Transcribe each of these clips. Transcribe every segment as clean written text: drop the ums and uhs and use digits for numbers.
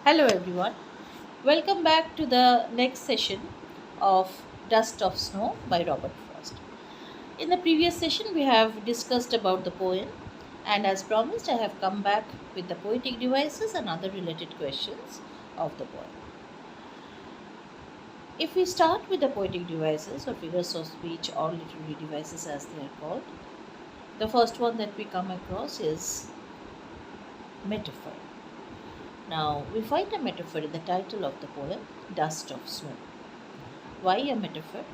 Hello, everyone. Welcome back to the next session of Dust of Snow by Robert Frost. In the previous session, we have discussed about the poem, and as promised, I have come back with the poetic devices and other related questions of the poem. If we start with the poetic devices or figures of speech or literary devices as they are called, the first one that we come across is metaphor. Now, we find a metaphor in the title of the poem, Dust of Snow. Why a metaphor?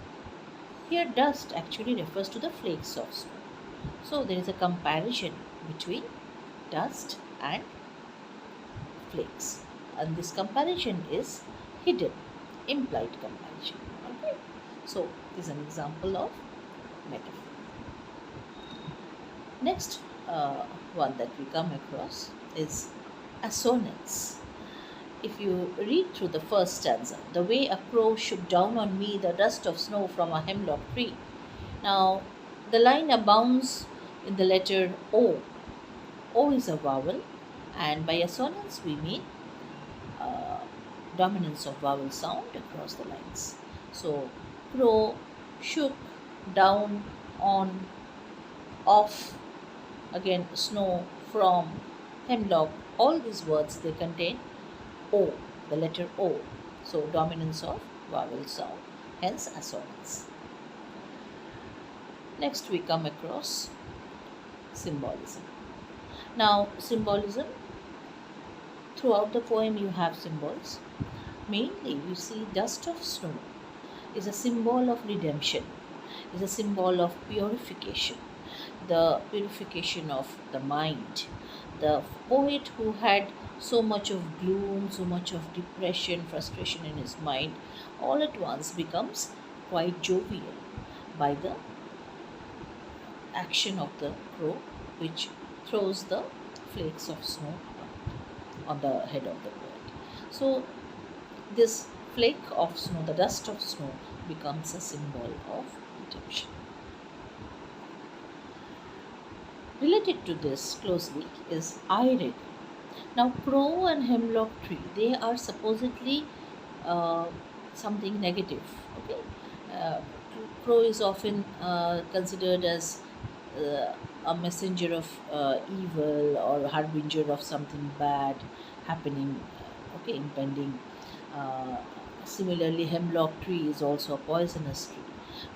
Here, dust actually refers to the flakes of snow. So, there is a comparison between dust and flakes. And this comparison is hidden, implied comparison. Okay. So, this is an example of metaphor. Next one that we come across is assonance. If you read through the first stanza, the way a crow shook down on me the dust of snow from a hemlock tree. Now, the line abounds in the letter O. O is a vowel, and by assonance we mean uh, dominance of vowel sound across the lines. So, crow, shook, down, on, off, again, snow, from, hemlock, all these words they contain O, the letter O. So, dominance of vowel sound, hence assonance. Next, we come across symbolism. Now, symbolism, throughout the poem, you have symbols. Mainly, we see dust of snow is a symbol of redemption, is a symbol of purification, the purification of the mind. The poet who had so much of gloom, so much of depression, frustration in his mind, all at once becomes quite jovial by the action of the crow, which throws the flakes of snow on the head of the poet. So, this flake of snow, the dust of snow, becomes a symbol of redemption. Related to this closely is irony. Now, crow and hemlock tree, they are supposedly uh, something negative. Okay, uh, crow is often considered as a messenger of evil or harbinger of something bad happening. Okay, impending. Uh, Similarly, hemlock tree is also a poisonous tree.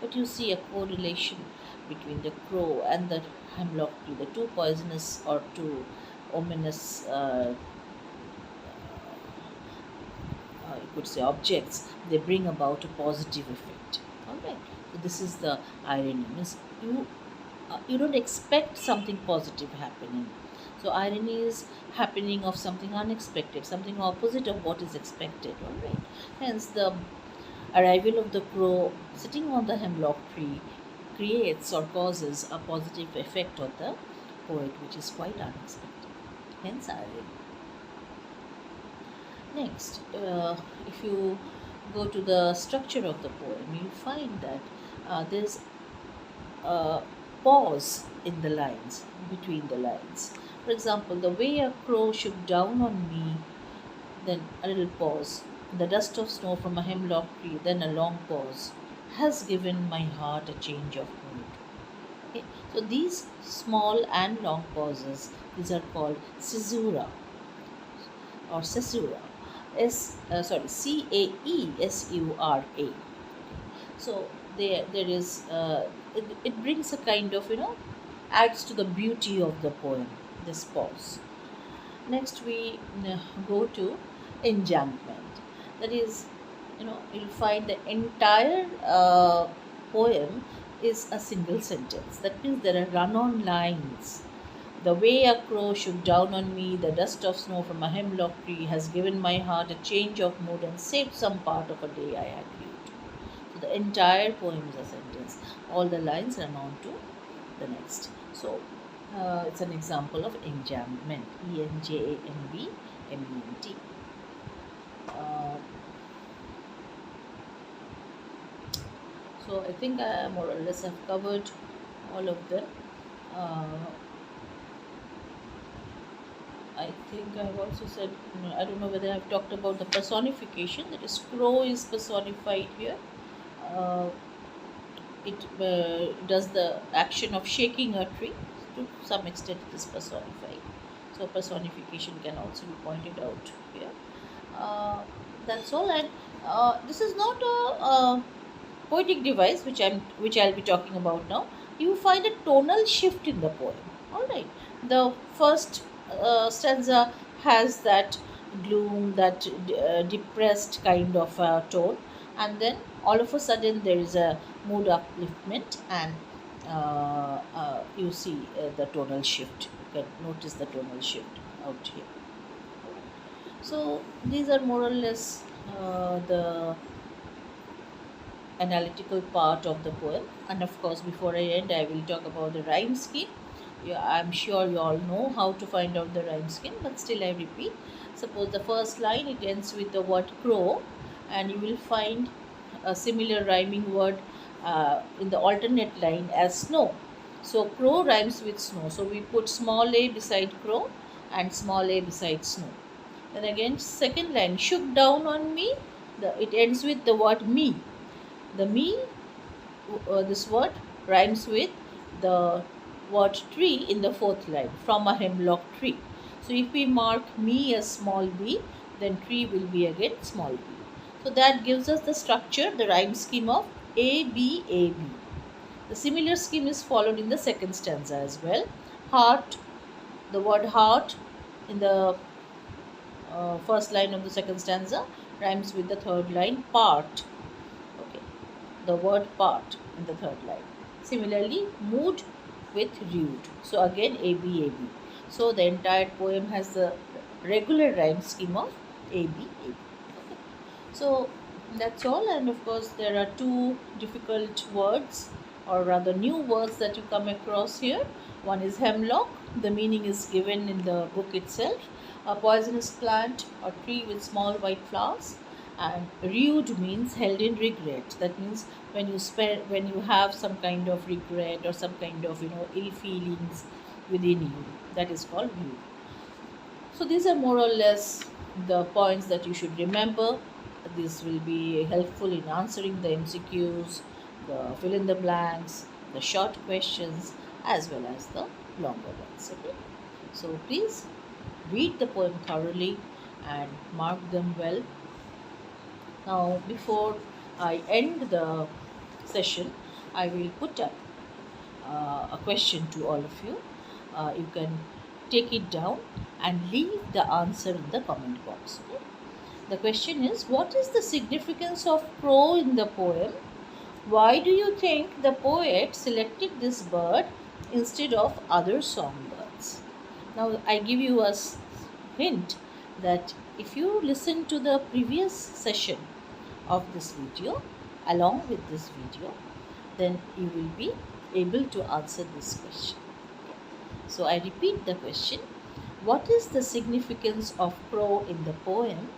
But you see a correlation between the crow and the hemlock tree, the two poisonous or two ominous, you could say, objects. They bring about a positive effect. All right. So this is the irony. Means you don't expect something positive happening. So irony is happening of something unexpected, something opposite of what is expected. All right. Hence the arrival of the crow sitting on the hemlock tree creates or causes a positive effect on the poet, which is quite unexpected. Hence irony. Next, if you go to the structure of the poem, you find that there's a pause in the lines, between the lines. For example, the way a crow shook down on me, then a little pause. The dust of snow from a hemlock tree, then a long pause, has given my heart a change of mood. Okay? So these small and long pauses, these are called caesura or caesura. Caesura. So there is it brings a kind of adds to the beauty of the poem. This pause. Next we go to enjambment. That is, you'll find the entire poem is a single sentence. That means there are run-on lines. The way a crow shook down on me, the dust of snow from a hemlock tree has given my heart a change of mood and saved some part of a day I had lived. So the entire poem is a sentence. All the lines run on to the next. So it's an example of enjambment. Enjambment. Uh, so I think I more or less have covered all of them. I think I've also said, I don't know whether I've talked about the personification, that is, crow is personified here. Uh, it does the action of shaking a tree. To some extent, it is personified. So, personification can also be pointed out here. Uh, that's all. And this is not a poetic device which I'll be talking about now. You find a tonal shift in the poem. All right, the first stanza has that gloom, that depressed kind of tone, and then all of a sudden there is a mood upliftment, and you see the tonal shift. You can notice the tonal shift out here. So these are more or less the analytical part of the poem. And of course, before I end, I will talk about the rhyme scheme. Yeah, I'm sure you all know how to find out the rhyme scheme, but still I repeat. Suppose the first line, it ends with the word crow, and you will find a similar rhyming word in the alternate line as snow. So crow rhymes with snow, so we put small a beside crow and small a beside snow. Then again, second line, shook down on me, it ends with the word me. The me, this word rhymes with the word tree in the fourth line, from a hemlock tree. So if we mark me as small b, then tree will be again small b. So that gives us the structure, the rhyme scheme of A B A B. The similar scheme is followed in the second stanza as well. Heart, the word heart in the first line of the second stanza rhymes with the third line, part. Okay, the word part in the third line. Similarly, mood with rude. So again A B A B. So the entire poem has the regular rhyme scheme of A B A B. Okay. So that's all. And of course, there are two difficult words, or rather new words, that you come across here. One is hemlock. The meaning is given in the book itself. A poisonous plant or tree with small white flowers. And rude means held in regret. That means when you have some kind of regret or some kind of ill feelings within you, that is called rude. So these are more or less the points that you should remember. This will be helpful in answering the MCQs, the fill in the blanks, the short questions, as well as the longer ones. Okay? So please read the poem thoroughly and mark them well. Now, before I end the session, I will put up a question to all of you. You can take it down and leave the answer in the comment box. Okay? The question is, what is the significance of crow in the poem? Why do you think the poet selected this bird instead of other songbirds? Now, I give you a hint that if you listen to the previous session of this video along with this video, then you will be able to answer this question. So I repeat the question. What is the significance of crow in the poem?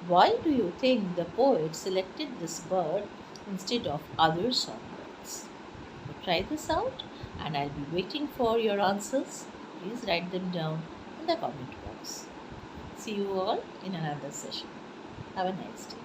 Why do you think the poet selected this bird instead of other songbirds? So try this out, and I'll be waiting for your answers. Please write them down in the comment box. See you all in another session. Have a nice day.